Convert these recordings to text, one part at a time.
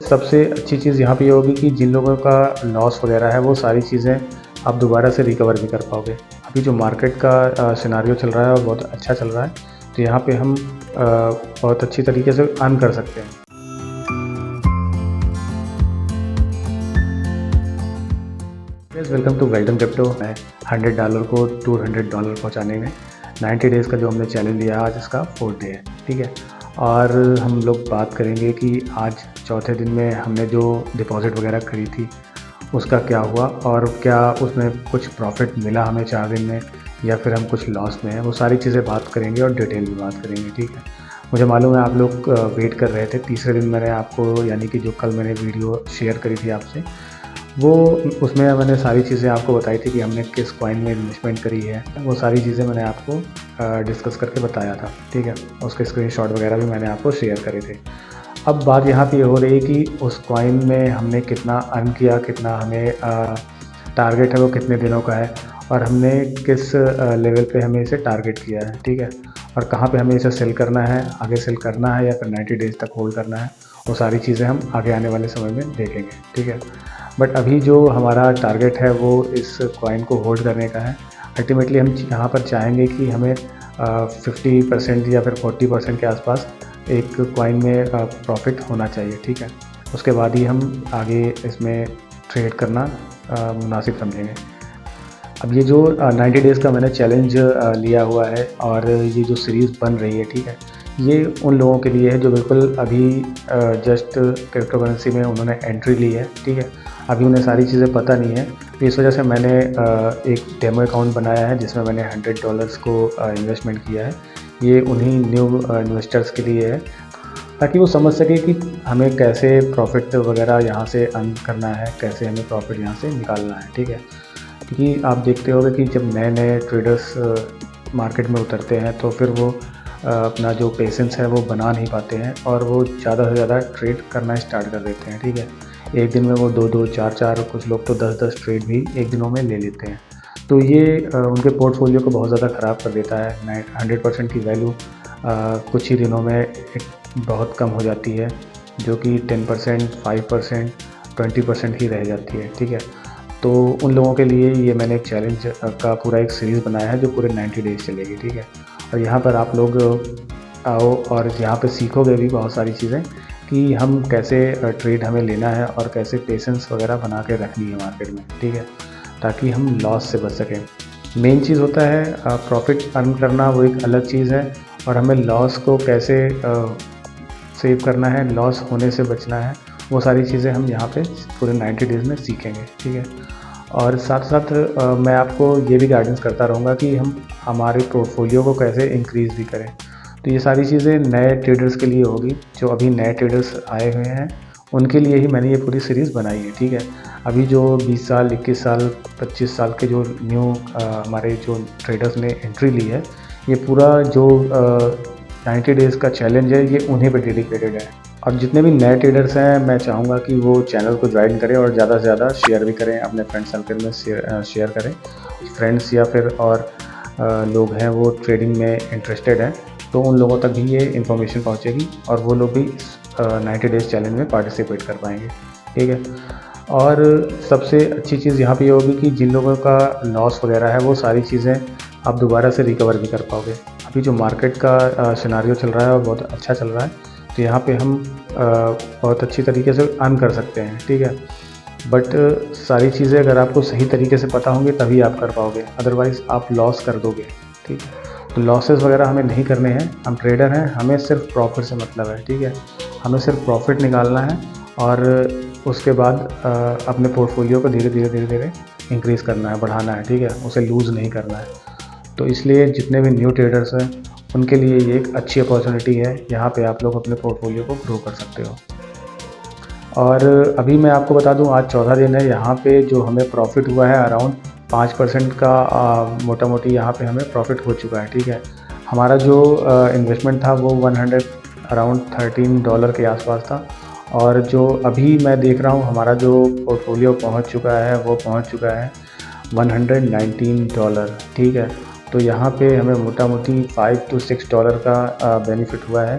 सबसे अच्छी चीज़ यहाँ पे ये होगी कि जिन लोगों का लॉस वगैरह है वो सारी चीज़ें आप दोबारा से रिकवर भी कर पाओगे। अभी जो मार्केट का सिनेरियो चल रहा है वो बहुत अच्छा चल रहा है, तो यहाँ पे हम बहुत अच्छी तरीके से अर्न कर सकते हैं। Guys welcome to well done crypto. मैं $100 को $200 पहुँचाने में 90 डेज़ का जो हमने चैलेंज लिया, आज इसका 4th डे है, ठीक है। और हम लोग बात करेंगे कि आज चौथे दिन में हमने जो डिपॉज़िट वगैरह करी थी उसका क्या हुआ और क्या उसमें कुछ प्रॉफिट मिला हमें 4 दिन में, या फिर हम कुछ लॉस में हैं। वो सारी चीज़ें बात करेंगे और डिटेल में बात करेंगे, ठीक है। मुझे मालूम है आप लोग वेट कर रहे थे। तीसरे दिन मैंने आपको, यानी कि जो कल मैंने वीडियो शेयर करी थी आपसे, वो उसमें मैंने सारी चीज़ें आपको बताई थी कि हमने किस कॉइन में इन्वेस्टमेंट करी है। वो सारी चीज़ें मैंने आपको डिस्कस करके बताया था, ठीक है। उसके स्क्रीनशॉट वगैरह भी मैंने आपको शेयर करे थे। अब बात यहाँ पे हो रही है कि उस कॉइन में हमने कितना अर्न किया, कितना हमें टारगेट है वो कितने दिनों का है, और हमने किस लेवल पे हमें इसे टारगेट किया है, ठीक है। और कहाँ पे हमें इसे सेल करना है, आगे सेल करना है या फिर 90 डेज़ तक होल्ड करना है, वो सारी चीज़ें हम आगे आने वाले समय में देखेंगे, ठीक है। बट अभी जो हमारा टारगेट है वो इस कॉइन को होल्ड करने का है। अल्टीमेटली हम यहाँ पर चाहेंगे कि हमें 50% या फिर 40% के आसपास एक कॉइन में प्रॉफिट होना चाहिए, ठीक है। उसके बाद ही हम आगे इसमें ट्रेड करना मुनासिब समझेंगे। अब ये जो 90 डेज़ का मैंने चैलेंज लिया हुआ है और ये जो सीरीज़ बन रही है, ठीक है, ये उन लोगों के लिए है जो बिल्कुल अभी जस्ट क्रिप्टो करेंसी में उन्होंने एंट्री ली है, ठीक है। अभी उन्हें सारी चीज़ें पता नहीं है, तो इस वजह से मैंने एक डेमो अकाउंट बनाया है जिसमें मैंने $100 को इन्वेस्टमेंट किया है। ये उन्हीं न्यू इन्वेस्टर्स के लिए है, ताकि वो समझ सके कि हमें कैसे प्रॉफिट वगैरह यहाँ से अर्न करना है, कैसे हमें प्रॉफिट यहाँ से निकालना है, ठीक है। क्योंकि आप देखते होंगे कि जब नए नए ट्रेडर्स मार्केट में उतरते हैं तो फिर वो अपना जो पेशेंस है वो बना नहीं पाते हैं और वो ज़्यादा से ज़्यादा ट्रेड करना स्टार्ट कर देते हैं, ठीक है। एक दिन में वो 2-2, 4-4, कुछ लोग तो 10-10 ट्रेड भी एक दिनों में ले लेते हैं। तो ये उनके पोर्टफोलियो को बहुत ज़्यादा ख़राब कर देता है। 100% की वैल्यू कुछ ही दिनों में एक बहुत कम हो जाती है, जो कि 10%, 5%, 20% ही रह जाती है, ठीक है। तो उन लोगों के लिए ये मैंने एक चैलेंज का पूरा एक सीरीज़ बनाया है जो पूरे 90 डेज़ चलेगी, ठीक है। और यहाँ पर आप लोग आओ और यहाँ पे सीखोगे भी बहुत सारी चीज़ें कि हम कैसे ट्रेड हमें लेना है और कैसे पेशेंस वगैरह बना के रखनी है मार्केट में, ठीक है, ताकि हम लॉस से बच सकें। मेन चीज़ होता है प्रॉफिट अर्न करना, वो एक अलग चीज़ है, और हमें लॉस को कैसे सेव करना है, लॉस होने से बचना है, वो सारी चीज़ें हम यहाँ पे पूरे 90 डेज़ में सीखेंगे, ठीक है। और साथ साथ मैं आपको ये भी गाइडेंस करता रहूँगा कि हम हमारे पोर्टफोलियो को कैसे इंक्रीज़ भी करें। तो ये सारी चीज़ें नए ट्रेडर्स के लिए होगी, जो अभी नए ट्रेडर्स आए हुए हैं उनके लिए ही मैंने ये पूरी सीरीज़ बनाई है, ठीक है। अभी जो 20 साल, 21 साल, 25 साल के जो न्यू हमारे जो ट्रेडर्स ने एंट्री ली है, ये पूरा जो 90 डेज़ का चैलेंज है ये उन्हीं पे डेडिकेटेड है। और जितने भी नए ट्रेडर्स हैं मैं चाहूँगा कि वो चैनल को ज्वाइन करें और ज़्यादा से ज़्यादा शेयर भी करें, अपने फ्रेंड सर्कल में शेयर करें। फ्रेंड्स या फिर और लोग हैं वो ट्रेडिंग में इंटरेस्टेड हैं, तो उन लोगों तक भी ये इन्फॉर्मेशन पहुँचेगी और वो लोग भी इस 90 डेज़ चैलेंज में पार्टिसिपेट कर पाएंगे, ठीक है। और सबसे अच्छी चीज़ यहाँ पे ये होगी कि जिन लोगों का लॉस वगैरह है वो सारी चीज़ें आप दोबारा से रिकवर भी कर पाओगे। अभी जो मार्केट का सिनेरियो चल रहा है वो बहुत अच्छा चल रहा है, तो यहाँ पे हम बहुत अच्छी तरीके से अर्न कर सकते हैं, ठीक है। बट सारी चीज़ें अगर आपको सही तरीके से पता होंगे तभी आप कर पाओगे, अदरवाइज़ आप लॉस कर दोगे, ठीक है। तो लॉसेस वगैरह हमें नहीं करने हैं, हम ट्रेडर हैं, हमें सिर्फ प्रॉफिट से मतलब है, ठीक है। हमें सिर्फ प्रॉफिट निकालना है और उसके बाद अपने पोर्टफोलियो को धीरे धीरे धीरे धीरे इंक्रीज़ करना है, बढ़ाना है, ठीक है, उसे लूज़ नहीं करना है। तो इसलिए जितने भी न्यू ट्रेडर्स हैं उनके लिए ये एक अच्छी अपॉर्चुनिटी है, यहाँ पे आप लोग अपने पोर्टफोलियो को ग्रो कर सकते हो। और अभी मैं आपको बता दूं, आज 14 दिन है, यहाँ पे जो हमें प्रॉफिट हुआ है अराउंड 5% का मोटा मोटी यहाँ पे हमें प्रॉफिट हो चुका है, ठीक है। हमारा जो इन्वेस्टमेंट था वो अराउंड $13 के आसपास था, और जो अभी मैं देख रहा हूँ हमारा जो पोर्टफोलियो पहुँच चुका है वो पहुँच चुका है $119, ठीक है। तो यहाँ पे हमें मोटा मोटी $5 to $6 का बेनिफिट हुआ है,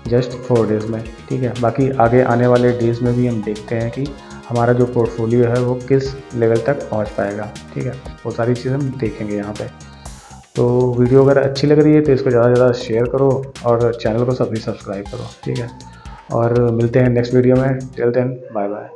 जस्ट 4 डेज़ में, ठीक है। बाकी आगे आने वाले डेज़ में भी हम देखते हैं कि हमारा जो पोर्टफोलियो है वो किस लेवल तक पहुंच पाएगा, ठीक है। वो सारी चीज़ें हम देखेंगे यहाँ पे। तो वीडियो अगर अच्छी लग रही है तो इसको ज़्यादा से ज़्यादा शेयर करो और चैनल को सब्सक्राइब करो, ठीक है। और मिलते हैं नेक्स्ट वीडियो में। Till then bye bye.